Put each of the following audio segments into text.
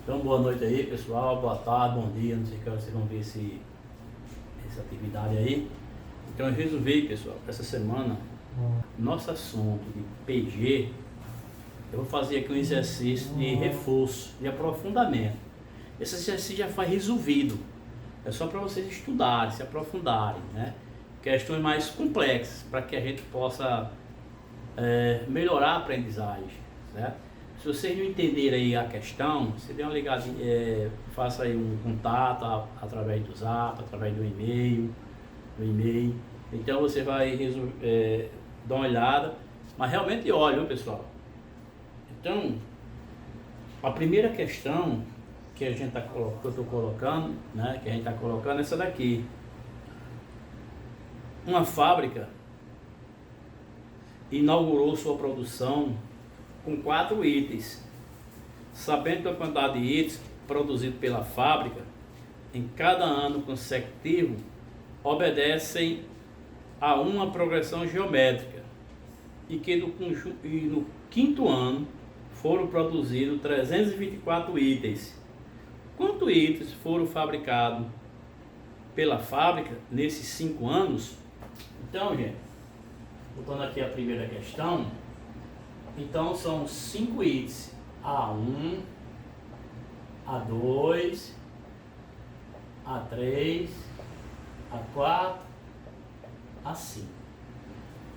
Então, boa noite aí, pessoal. Boa tarde, bom dia. Não sei que hora vocês vão ver essa atividade aí. Então, eu resolvi, pessoal, essa semana, nosso assunto de PG, eu vou fazer aqui um exercício de reforço, de aprofundamento. Esse exercício já foi resolvido. É só para vocês estudarem, se aprofundarem, né? Questões mais complexas, para que a gente possa melhorar a aprendizagem, certo? Se vocês não entenderem aí a questão, você dê uma ligadinha, faça aí um contato através do Zap, através do e-mail, Então você vai dar uma olhada, mas realmente olha, viu, pessoal? Então, a primeira questão que eu estou colocando, né, que a gente está colocando é essa daqui. Uma fábrica inaugurou sua produção com 4 itens, sabendo que a quantidade de itens produzidos pela fábrica em cada ano consecutivo obedecem a uma progressão geométrica e que no quinto ano foram produzidos 324 itens. Quantos itens foram fabricados pela fábrica nesses 5 anos? Então, gente, voltando aqui à primeira questão, então são 5 itens: A1, A2, A3, A4, A5.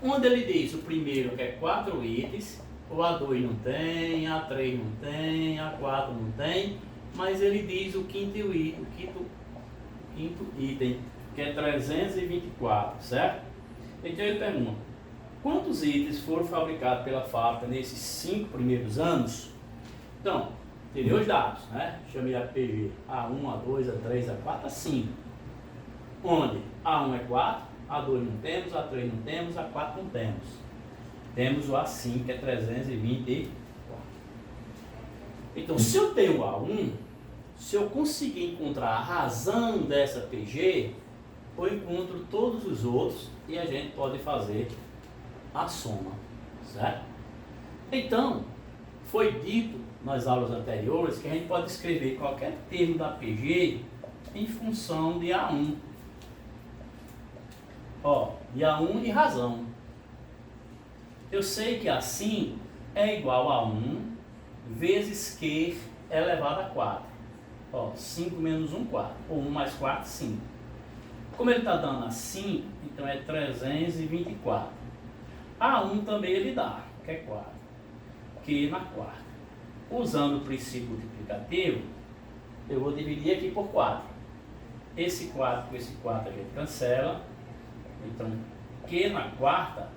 Onde ele diz o primeiro que é 4 itens, o A2 não tem, A3 não tem, A4 não tem, mas ele diz o quinto item, que é 324, certo? Então ele pergunta: quantos itens foram fabricados pela fábrica nesses 5 primeiros anos? Então, tirei os dados, né? Chamei a PG A1, A2, A3, A4, A5. Onde A1 é 4, A2 não temos, A3 não temos, A4 não temos. Temos o A5, que é 324. Então, se eu tenho A1, se eu conseguir encontrar a razão dessa PG, eu encontro todos os outros e a gente pode fazer a soma, certo? Então, foi dito nas aulas anteriores que a gente pode escrever qualquer termo da PG em função de A1. De A1 e razão. Eu sei que assim é igual a 1 vezes Q elevado a 4. 5 menos 1, 4. Ou 1 mais 4, 5. Como ele está dando assim, então é 324. A1 também ele dá, que é 4. Q na quarta. Usando o princípio multiplicativo, eu vou dividir aqui por 4. Esse 4 com esse 4 a gente cancela. Então, Q na quarta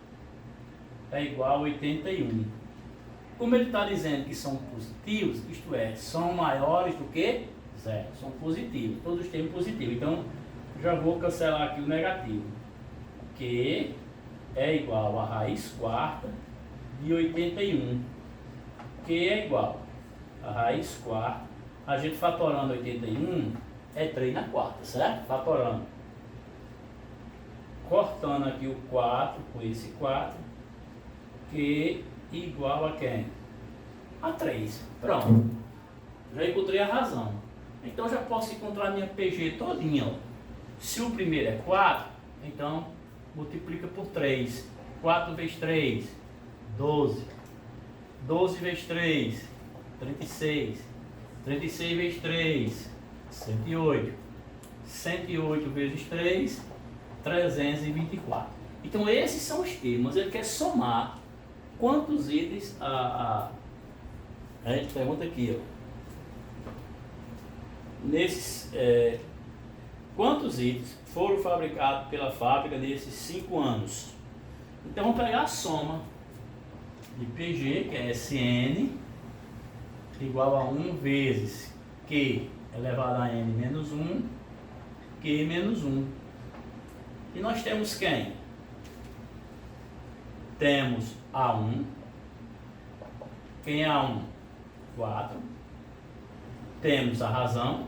é igual a 81. Como ele está dizendo que são positivos, isto é, são maiores do que 0. São positivos, todos os termos positivos. Então, já vou cancelar aqui o negativo. Q é igual a raiz quarta de 81. Q é igual a raiz quarta. A gente fatorando 81 é 3 na quarta, certo? Fatorando. Cortando aqui o 4 com esse 4. Q igual a quem? A 3. Pronto. Já encontrei a razão. Então já posso encontrar a minha PG todinha. Se o primeiro é 4, então multiplica por 3. 4 vezes 3, 12. 12 vezes 3, 36. 36 vezes 3, 108. 108 vezes 3, 324. Então esses são os termos. Ele quer somar quantos itens a gente pergunta aqui, nesses quantos itens foram fabricados pela fábrica nesses 5 anos. Então vamos pegar a soma de PG, que é SN, igual a 1 vezes Q elevado a N menos 1, Q menos 1. E nós temos quem? Temos A1. Quem é A1? 4. Temos a razão,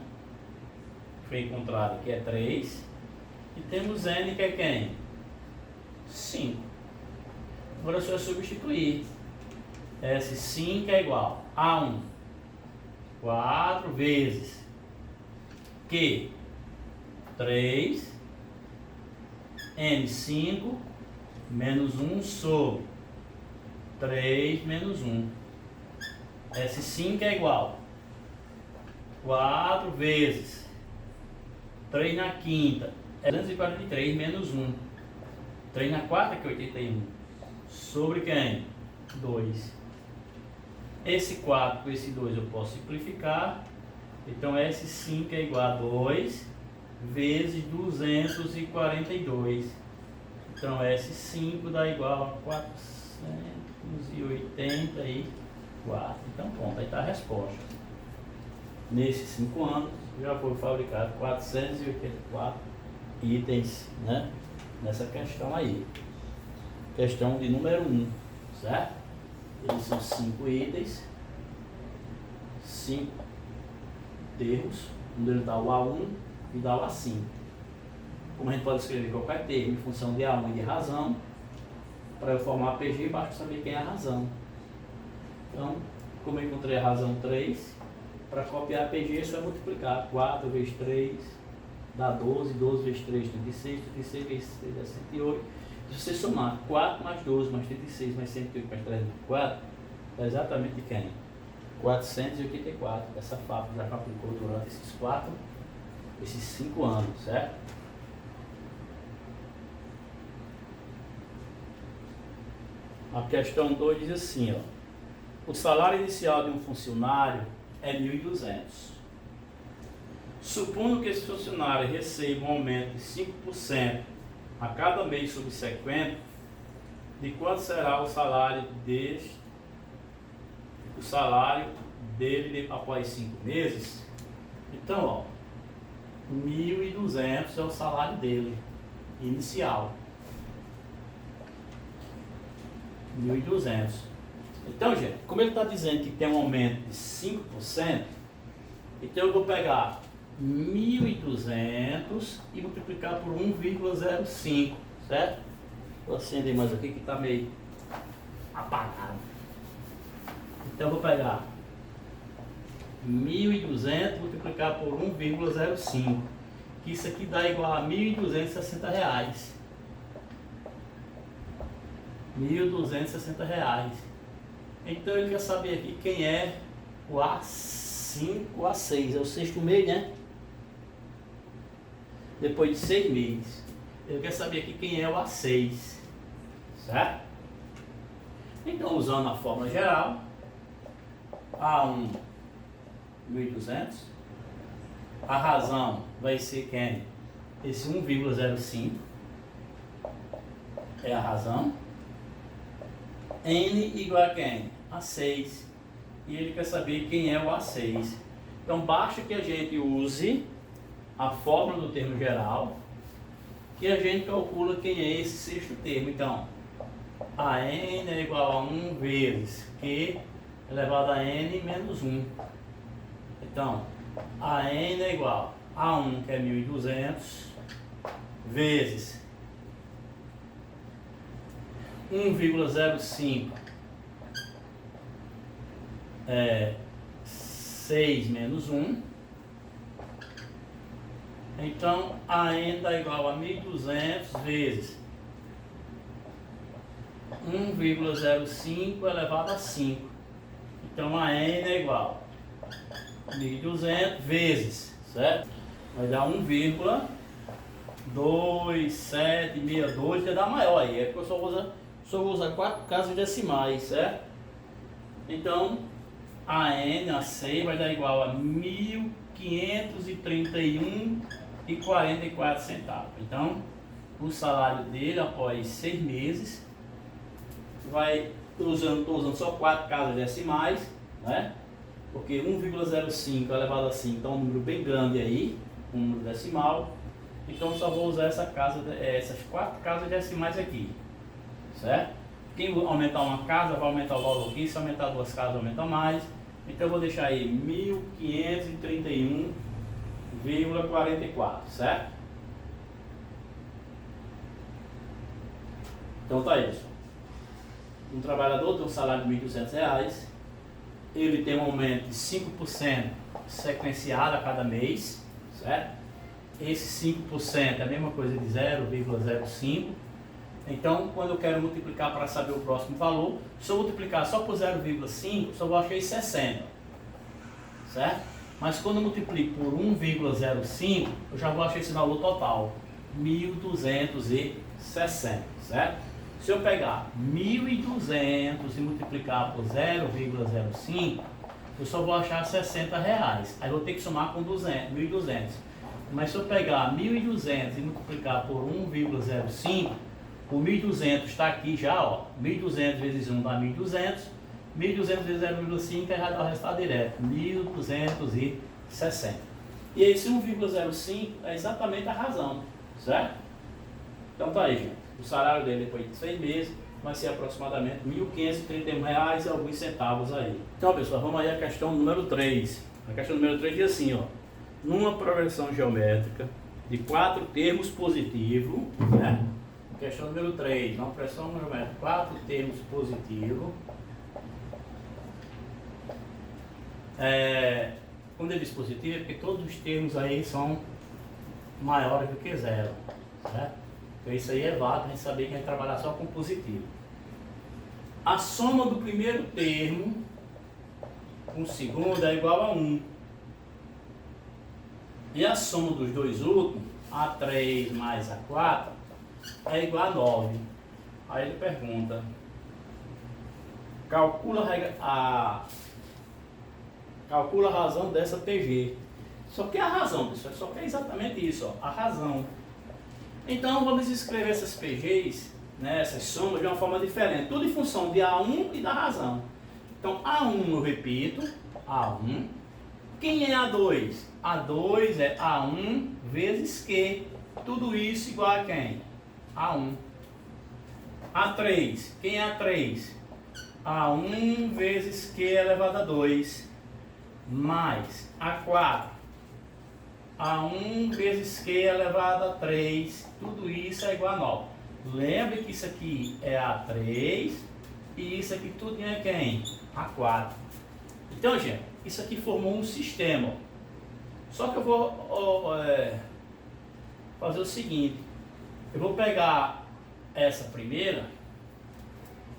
que foi encontrada, que é 3. E temos N, que é quem? 5. Agora é só substituir. S5 é igual a 1 4 vezes Q 3 N5 menos 1 sobre 3 menos 1. S5 é igual 4 vezes 3 na quinta é 243 menos 1. 3 na quarta que é 81. Sobre quem? 2. Esse 4 com esse 2 eu posso simplificar. Então S5 é igual a 2 vezes 242. Então S5 dá igual a 484. Então pronto, aí está a resposta. Nesses 5 anos já foram fabricados 484 itens, né? Nessa questão aí. Questão de número 1, certo? Eles são 5 itens, 5 termos, onde ele dá o A1 e dá o A5. Como a gente pode escrever qualquer termo em função de A1 e de razão, para eu formar PG, basta saber quem é a razão. Então, como eu encontrei a razão 3, para copiar a PG é só multiplicar. 4 vezes 3 dá 12, 12 vezes 3, 36, 36 vezes 3 dá 108. Se você somar 4 mais 12 mais 36 mais 108 mais 304, dá exatamente de quem? 484. Essa fábrica já aplicou durante esses 5 anos, certo? A questão 2 diz assim, ó. O salário inicial de um funcionário é 1.200. Supondo que esse funcionário receba um aumento de 5% a cada mês subsequente, de quanto será o salário dele após 5 meses? Então, ó, 1.200 é o salário dele inicial. 1.200. Então, gente, como ele está dizendo que tem um aumento de 5%, então eu vou pegar 1.200 e multiplicar por 1,05, certo? Vou acender mais aqui que está meio apagado. Então eu vou pegar 1.200 multiplicar por 1,05, que isso aqui dá igual a R$1.260. R$1.260. Então ele quer saber aqui quem é o A5, o A6, é o sexto mês, né? Depois de 6 meses. Ele quer saber aqui quem é o A6, certo? Então, usando a fórmula geral, A1, 1.200. A razão vai ser quem? Esse 1,05 é a razão. N igual a quem? A 6. E ele quer saber quem é o A6. Então basta que a gente use a fórmula do termo geral que a gente calcula quem é esse sexto termo. Então, a N é igual a 1 vezes Q elevado a N menos 1. Então, a N é igual a 1, que é 1.200, vezes 1,05 é 6 menos 1. Então, a N dá igual a 1.200 vezes 1,05 elevado a 5. Então, a N é igual a 1.200 vezes, certo? Vai dar 1,2762, que dá maior aí. É porque eu só vou usar 4 casas decimais, certo? Então, a N, a 6, vai dar igual a 1.531,44 centavos. Então, o salário dele após 6 meses estou usando só 4 casas decimais, né? Porque 1,05 elevado a 5 é um número bem grande aí, um número decimal. Então, só vou usar essas 4 casas decimais aqui, certo? Quem aumentar uma casa vai aumentar o valor aqui, se aumentar 2 casas aumenta mais. Então eu vou deixar aí 1.531,44, certo? Então tá isso. Um trabalhador tem um salário de R$1.200, ele tem um aumento de 5% sequenciado a cada mês, certo? Esse 5% é a mesma coisa de 0,05. Então, quando eu quero multiplicar para saber o próximo valor, se eu multiplicar só por 0,5, só vou achar 60, certo? Mas quando eu multiplico por 1,05, eu já vou achar esse valor total, 1.260, certo? Se eu pegar 1.200 e multiplicar por 0,05, eu só vou achar 60 reais. Aí eu vou ter que somar com 200, 1.200. Mas se eu pegar 1.200 e multiplicar por 1,05, o 1.200 está aqui já, ó. 1.200 vezes 1 dá 1.200. 1.200 vezes 0,5 já dá o resultado direto, 1.260. E esse 1,05 é exatamente a razão, certo? Então tá aí, gente. O salário dele depois de 6 meses vai ser aproximadamente R$ 1.531 e alguns centavos aí. Então, pessoal, vamos aí à questão número 3. A questão número 3 diz assim, ó. Numa progressão geométrica de 4 termos positivos, né? Questão número 3, uma progressão geométrica, 4 termos positivos. Quando ele diz positivo é porque todos os termos aí são maiores do que zero, certo? Então isso aí é válido, a gente saber que a gente trabalhar só com positivo. A soma do primeiro termo com o segundo é igual a 1. E a soma dos dois últimos, A3 mais A4, é igual a 9. Aí ele pergunta, calcula a razão dessa PG. Só que a razão, pessoal, só que é exatamente isso, ó, a razão. Então vamos escrever essas PGs, né, essas somas de uma forma diferente, tudo em função de A1 e da razão. Então A1 eu repito, A1. Quem é A2? A2 é A1 vezes Q. Tudo isso igual a quem? A1. A3. Quem é A3? A1 vezes Q elevado a 2. Mais A4. A1 vezes Q elevado a 3. Tudo isso é igual a 9. Lembre que isso aqui é A3 e isso aqui tudo é quem? A4. Então, gente, isso aqui formou um sistema. Só que eu vou fazer o seguinte. Eu vou pegar essa primeira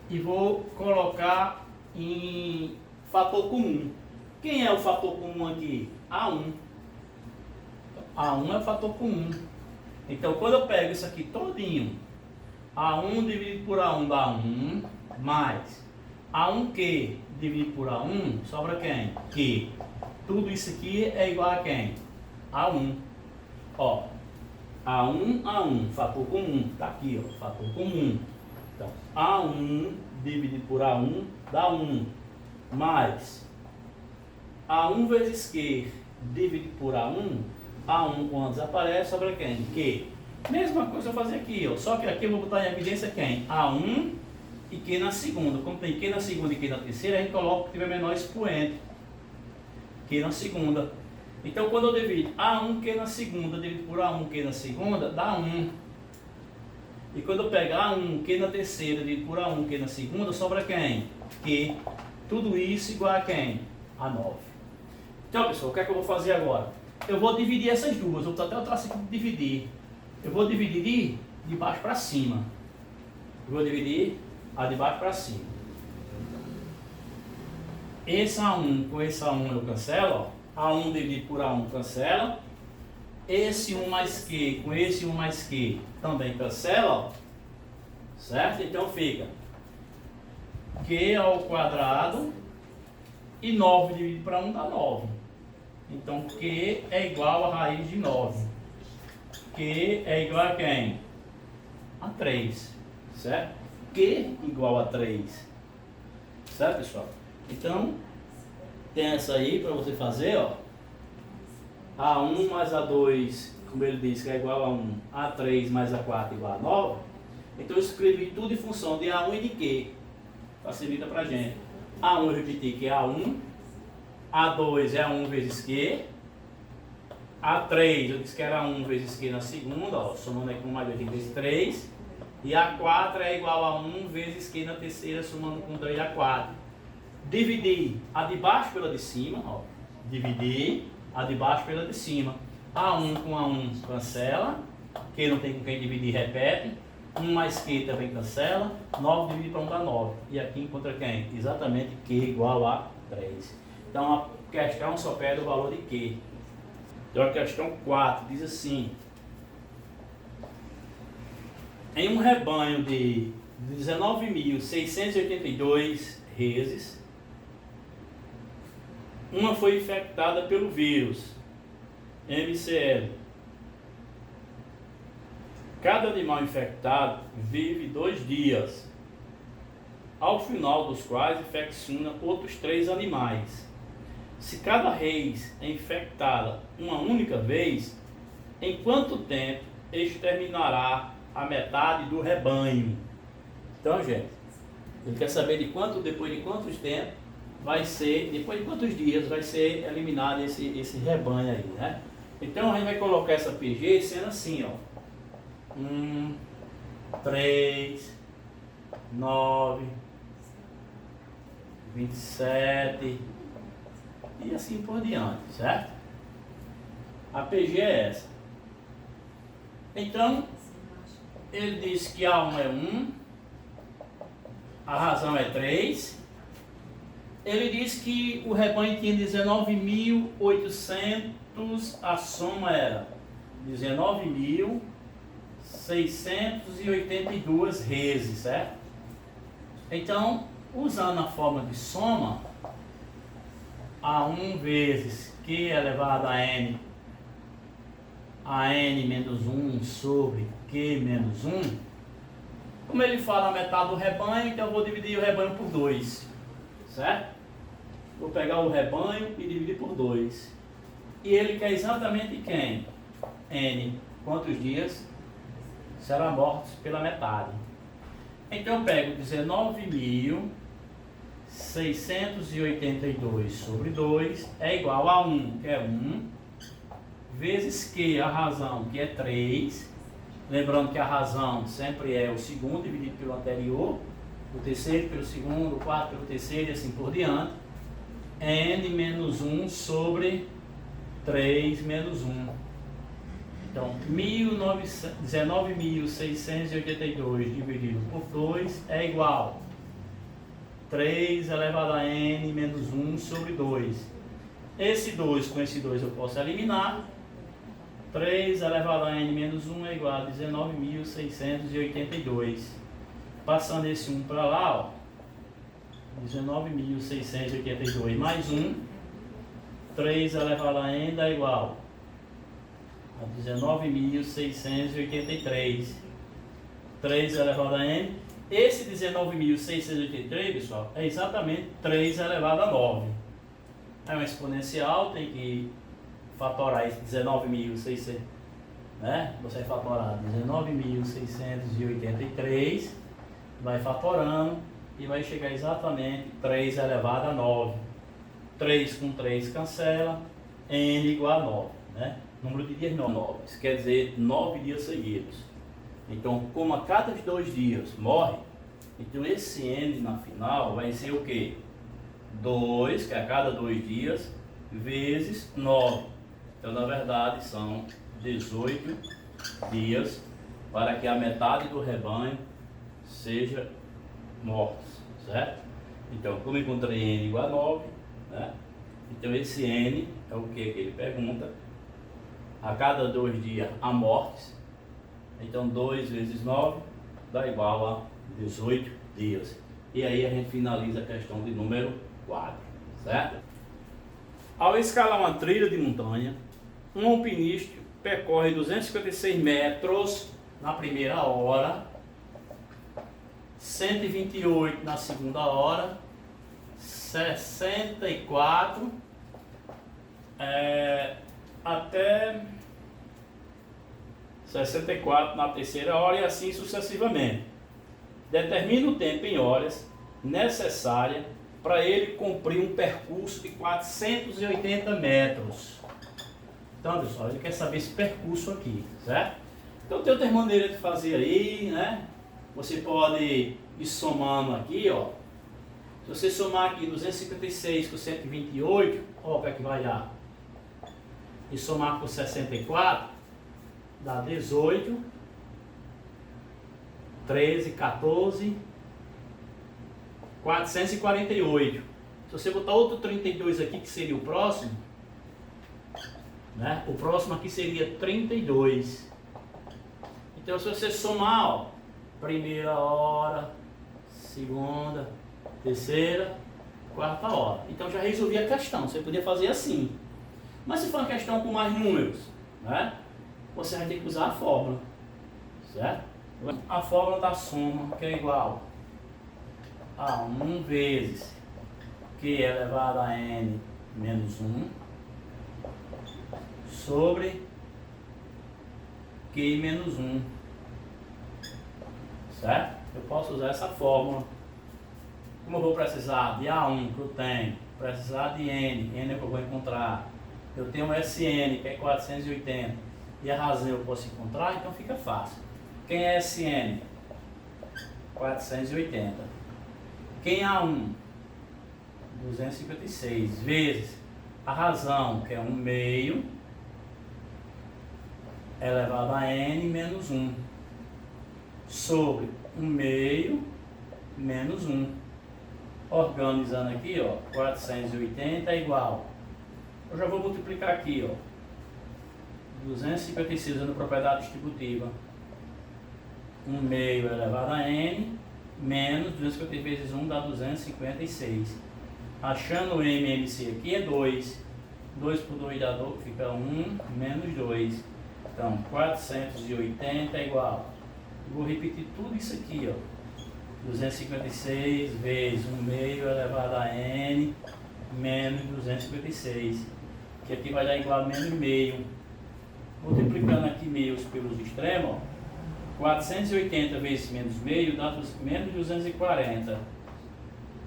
e vou colocar em fator comum. Quem é o fator comum aqui? A1. A1 é o fator comum. Então, quando eu pego isso aqui todinho, A1 dividido por A1 dá 1, mais A1Q dividido por A1, sobra quem? Q. Tudo isso aqui é igual a quem? A1. Ó, A1, fator comum. Tá aqui, ó, fator comum. Então, A1 dividido por A1 dá 1, mais A1 vezes Q dividido por A1, A1 quando desaparece, sobra quem? Q. Mesma coisa eu vou fazer aqui, ó, só que aqui eu vou botar em evidência quem? A1 e Q na segunda. Como tem Q na segunda e Q na terceira, a gente coloca o que tiver menor expoente. Q na segunda. Então, quando eu divido A1Q na segunda dividido por A1Q na segunda, dá 1. E quando eu pego A1Q na terceira dividido por A1Q na segunda, sobra quem? Q. Tudo isso igual a quem? A 9. Então, pessoal, o que é que eu vou fazer agora? Eu vou dividir essas duas. Eu vou até o traço aqui de dividir. Eu vou dividir de baixo para cima. Eu vou dividir a de baixo para cima. Esse A1 com esse A1 eu cancelo, ó. A1 dividido por A1 cancela. Esse 1 mais Q com esse 1 mais Q também cancela, ó. Certo? Então fica Q ao quadrado e 9 dividido para 1 dá 9. Então Q é igual a raiz de 9. Q é igual a quem? A 3. Certo? Q igual a 3. Certo, pessoal? Então, tem essa aí para você fazer, ó. A1 mais A2, como ele diz, que é igual a 1. A3 mais A4 igual a 9. Então eu escrevi tudo em função de A1 e de Q. Facilita pra gente. A1 eu repeti que é A1. A2 é 1 vezes Q. A3 eu disse que era 1 vezes Q na segunda, ó. Somando aqui com mais 2 vezes 3. E A4 é igual a 1 vezes Q na terceira, somando com 3 A4. dividir a de baixo pela de cima, ó. Dividir a de baixo pela de cima. A1 com A1 cancela, Q não tem com quem dividir, repete. 1 mais Q também cancela, 9 dividido para 1 dá 9. E aqui encontra quem? Exatamente Q igual a 3. Então a questão só pede o valor de Q. Então a questão 4 diz assim: em um rebanho de 19.682 reses, uma foi infectada pelo vírus MCL. Cada animal infectado vive 2 dias, ao final dos quais infecciona outros 3 animais. Se cada res é infectada uma única vez, em quanto tempo exterminará a metade do rebanho? Então, gente, ele quer saber depois de quantos tempos vai ser, depois de quantos dias vai ser eliminado esse rebanho aí, né? Então a gente vai colocar essa PG sendo assim, ó. 1, 3, 9, 27 e assim por diante, certo? A PG é essa. Então, ele diz que A1 é 1, a razão é 3. Ele diz que o rebanho tinha 19.800, a soma era 19.682 reses, certo? Então, usando a forma de soma, A1 vezes Q elevado a N menos 1 sobre Q menos 1, como ele fala a metade do rebanho, então eu vou dividir o rebanho por 2, certo? Vou pegar o rebanho e dividir por 2. E ele quer exatamente quem? N. Quantos dias serão mortos pela metade? Então eu pego 19.682 sobre 2 é igual a 1, que é 1, vezes Q, a razão, que é 3. Lembrando que a razão sempre é o segundo dividido pelo anterior, o terceiro pelo segundo, o quarto pelo terceiro e assim por diante. N menos 1 sobre 3 menos 1. Então, 19.682 dividido por 2 é igual a 3 elevado a N menos 1 sobre 2. Esse 2 com esse 2 eu posso eliminar. 3 elevado a N menos 1 é igual a 19.682. Passando esse 1 para lá, ó. 19.682 mais 1, 3 elevado a N dá igual a 19.683. 3 elevado a N. Esse 19.683, pessoal, é exatamente 3 elevado a 9. É uma exponencial, tem que fatorar esse 19.600, né? Você vai fatorar 19.683, vai fatorando e vai chegar exatamente 3 elevado a 9. 3 com 3 cancela, N igual a 9, né? Número de dias 9, isso quer dizer 9 dias seguidos. Então, como a cada 2 dias morre, então esse N na final vai ser o quê? 2, que é a cada 2 dias, vezes 9. Então, na verdade, são 18 dias para que a metade do rebanho seja mortos, certo? Então, como encontrei N igual a 9, né? Então esse N é o que ele pergunta. A cada 2 dias há mortes. Então 2 vezes 9 dá igual a 18 dias. E aí a gente finaliza a questão de número 4, certo? Ao escalar uma trilha de montanha, um alpinista percorre 256 metros na primeira hora, 128 na segunda hora, 64 até 64 na terceira hora e assim sucessivamente. Determina o tempo em horas necessária para ele cumprir um percurso de 480 metros. Então, pessoal, ele quer saber esse percurso aqui, certo? Então tem outras maneiras de fazer aí, né? Você pode ir somando aqui, ó. Se você somar aqui 256 com 128, ó, o que é que vai dar? E somar com 64, dá 18, 13, 14, 448. Se você botar outro 32 aqui, que seria o próximo, né? O próximo aqui seria 32. Então, se você somar, ó, primeira hora, segunda, terceira, quarta hora. Então, já resolvi a questão. Você podia fazer assim. Mas se for uma questão com mais números, né? Você vai ter que usar a fórmula, certo? A fórmula da soma, que é igual a 1 vezes Q elevado a N menos 1 sobre Q menos 1, certo? Eu posso usar essa fórmula. Como eu vou precisar de A1 que eu tenho, precisar de N é o que eu vou encontrar. Eu tenho um SN que é 480 e a razão eu posso encontrar, então fica fácil. Quem é SN? 480. Quem é A1? 256 vezes a razão, que é 1 meio elevado a N menos 1 sobre 1 meio menos 1. Organizando aqui, ó, 480 é igual. Eu já vou multiplicar aqui, ó, 256 usando propriedade distributiva. 1 meio elevado a N menos 256 vezes 1 dá 256. Achando o MMC aqui é 2. 2 por 2 dá 2, fica 1 menos 2. Então, 480 é igual. Vou repetir tudo isso aqui, ó. 256 vezes 1 meio elevado a N menos 256. Que aqui vai dar igual a menos meio. Multiplicando aqui meios pelos extremos, ó. 480 vezes menos meio dá menos 240.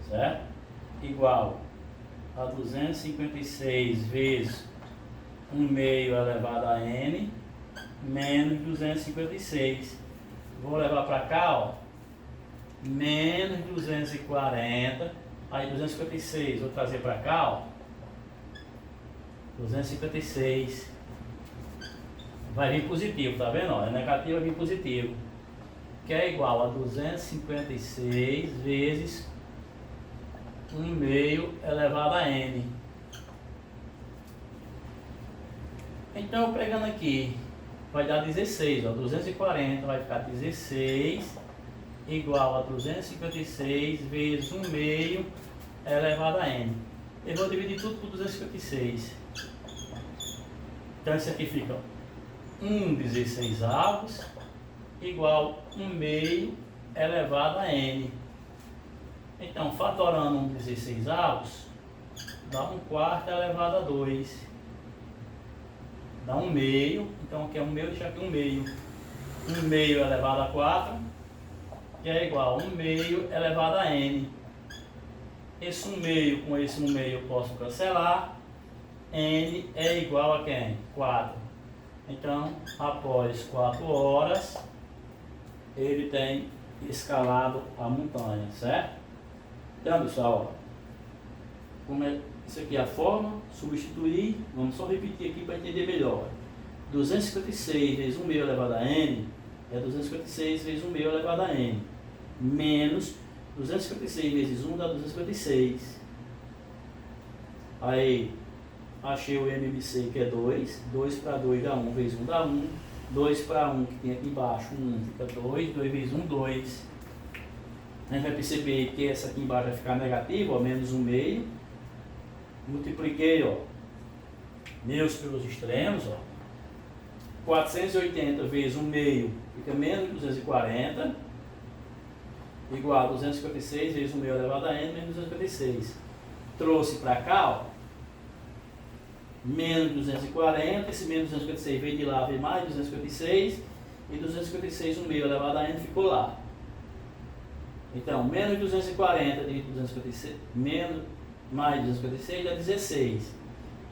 Certo? Igual a 256 vezes 1 meio elevado a N menos 256. Vou levar para cá, ó, menos 240, aí 256, vou trazer para cá, ó, 256, vai vir positivo, tá vendo? Ó, é negativo, vai vir positivo, que é igual a 256 vezes 1 meio elevado a N. Então, pegando aqui, vai dar 16, ó, 240 vai ficar 16 igual a 256 vezes 1 meio elevado a N. Eu vou dividir tudo por 256. Então, isso aqui fica 1/16 avos igual 1 meio elevado a N. Então, fatorando 1/16 avos, dá 1/4 elevado a 2. Dá 1 meio, então aqui é 1 meio, deixa aqui 1 meio. 1 meio elevado a 4, que é igual a 1 meio elevado a N. Esse 1 meio com esse 1 meio eu posso cancelar. N é igual a quem? 4. Então, após 4 horas, ele tem escalado a montanha, certo? Então, pessoal, ó, como é, isso aqui é a forma, substituir, vamos só repetir aqui para entender melhor. 256 vezes 1 meio elevado a N é 256 vezes 1 meio elevado a N, menos 256 vezes 1 dá 256. Aí, achei o MMC que é 2, 2 para 2 dá 1, vezes 1 dá 1, 2 para 1 que tem aqui embaixo, 1 fica 2, 2 vezes 1, 2. A gente vai perceber que essa aqui embaixo vai ficar negativa, ó, menos 1 meio. Multipliquei, ó, meus pelos extremos, ó. 480 vezes 1 meio fica menos 240, igual a 256 vezes 1 meio elevado a N menos 256. Trouxe para cá, ó, menos 240, esse menos 256 veio de lá, veio mais 256, e 256 1 meio elevado a N ficou lá. Então, menos 240 dividido por 256, menos mais 256 dá 16.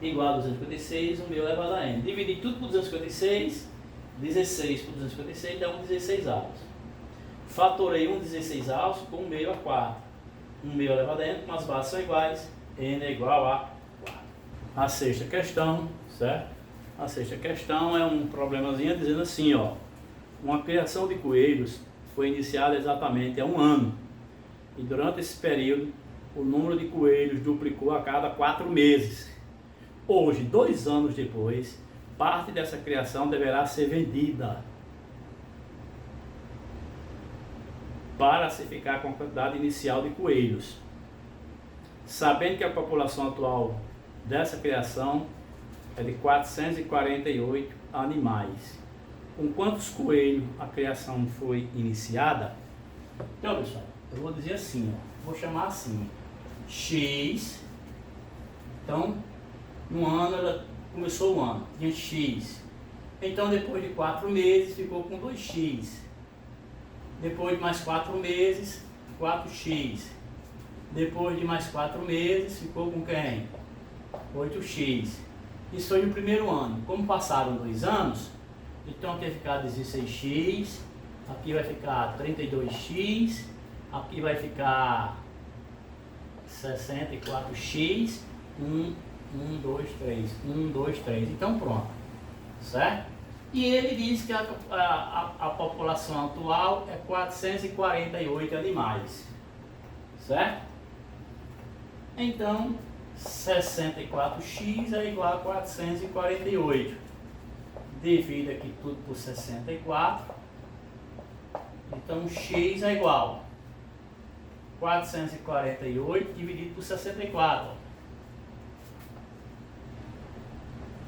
Igual a 256, 1 meio elevado a N. Dividir tudo por 256, 16 por 256 dá 1/16 avos. Fatorei 1/16 avos com 1 meio a 4. 1 meio elevado a n, como as bases são iguais, n é igual a 4. A sexta questão, certo? A sexta questão é um problemazinho dizendo assim, ó. Uma criação de coelhos foi iniciada exatamente há 1 ano. E durante esse período, o número de coelhos duplicou a cada 4 meses. Hoje, 2 anos depois, parte dessa criação deverá ser vendida para se ficar com a quantidade inicial de coelhos. Sabendo que a população atual dessa criação é de 448 animais. Com quantos coelhos a criação foi iniciada? Então, pessoal, eu vou dizer assim, ó, vou chamar assim, X. Então, no ano, ela começou o ano, tinha X. Então, depois de 4 meses, ficou com 2x. Depois de mais 4 meses, 4x. Depois de mais 4 meses, ficou com quem? 8x. Isso foi no primeiro ano. Como passaram 2 anos, então aqui vai ficar 16x, aqui vai ficar 32x, aqui vai ficar 64x, 1, 2, 3, 1, 2, 3. Então pronto, certo? E ele diz que a população atual é 448 animais, certo? Então, 64x é igual a 448. Divide aqui tudo por 64. Então, x é igual a 448 dividido por 64.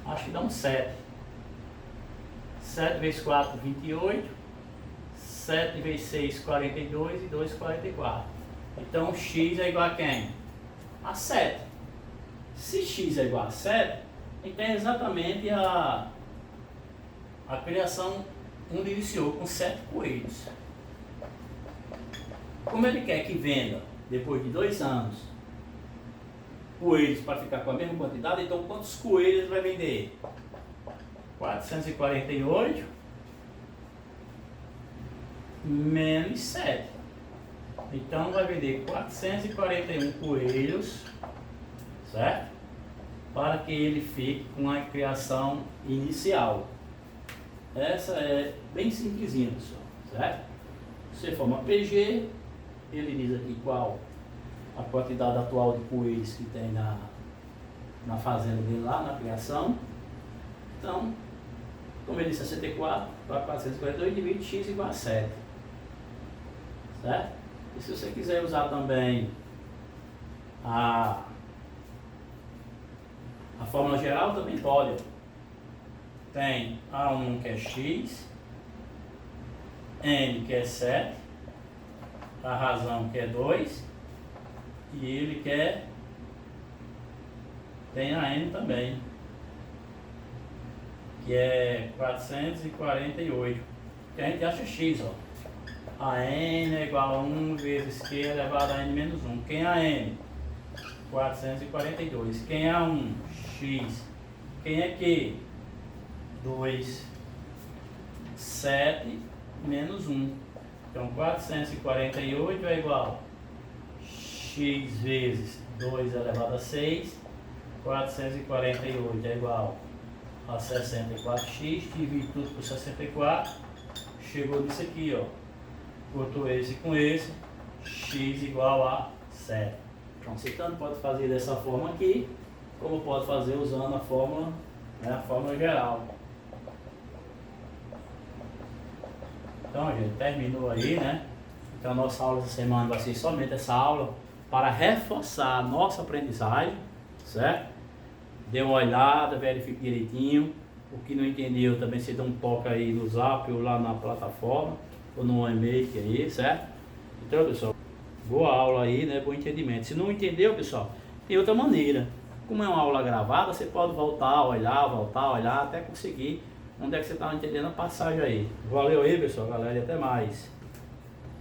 Acho que dá um 7. 7 vezes 4, 28. 7 vezes 6, 42 e 2, 44. Então, x é igual a quem? A 7. Se x é igual a 7, então é exatamente a criação onde iniciou com 7 coelhos. Como ele quer que venda, depois de 2 anos, coelhos para ficar com a mesma quantidade, então quantos coelhos ele vai vender? 448 menos 7. Então vai vender 441 coelhos, certo? Para que ele fique com a criação inicial. Essa é bem simplesinha, pessoal, certo? Você forma PG, ele diz aqui qual a quantidade atual de coelhos que tem na fazenda dele lá, na criação. Então, como ele disse, 64 para 442, divide x igual a 7. Certo? E se você quiser usar também a fórmula geral, também pode. Tem A1 que é x, N que é 7, a razão que é 2, e ele quer, tem a N também, que é 448, que a gente acha x, ó. A N é igual a 1 vezes Q elevado a N menos 1. Quem é a N? 442. Quem é a 1? X. Quem é Q? 2. 7 menos 1. Então 448 é igual a x vezes 2 elevado a 6. 448 é igual a 64x. Divide tudo por 64. Chegou nisso aqui, ó. Cortou esse com esse. X igual a 7. Então você tanto pode fazer dessa forma aqui, como pode fazer usando a fórmula, né, a fórmula geral. Então, gente, terminou aí, né? Então, a nossa aula essa semana vai ser somente essa aula para reforçar a nossa aprendizagem, certo? Dê uma olhada, verifique direitinho. O que não entendeu também, você dá um toque aí no Zap ou lá na plataforma, ou no e-mail aí, certo? Então, pessoal, boa aula aí, né? Bom entendimento. Se não entendeu, pessoal, tem outra maneira. Como é uma aula gravada, você pode voltar a olhar, até conseguir onde é que você está entendendo a passagem aí. Valeu aí, pessoal, galera, e até mais.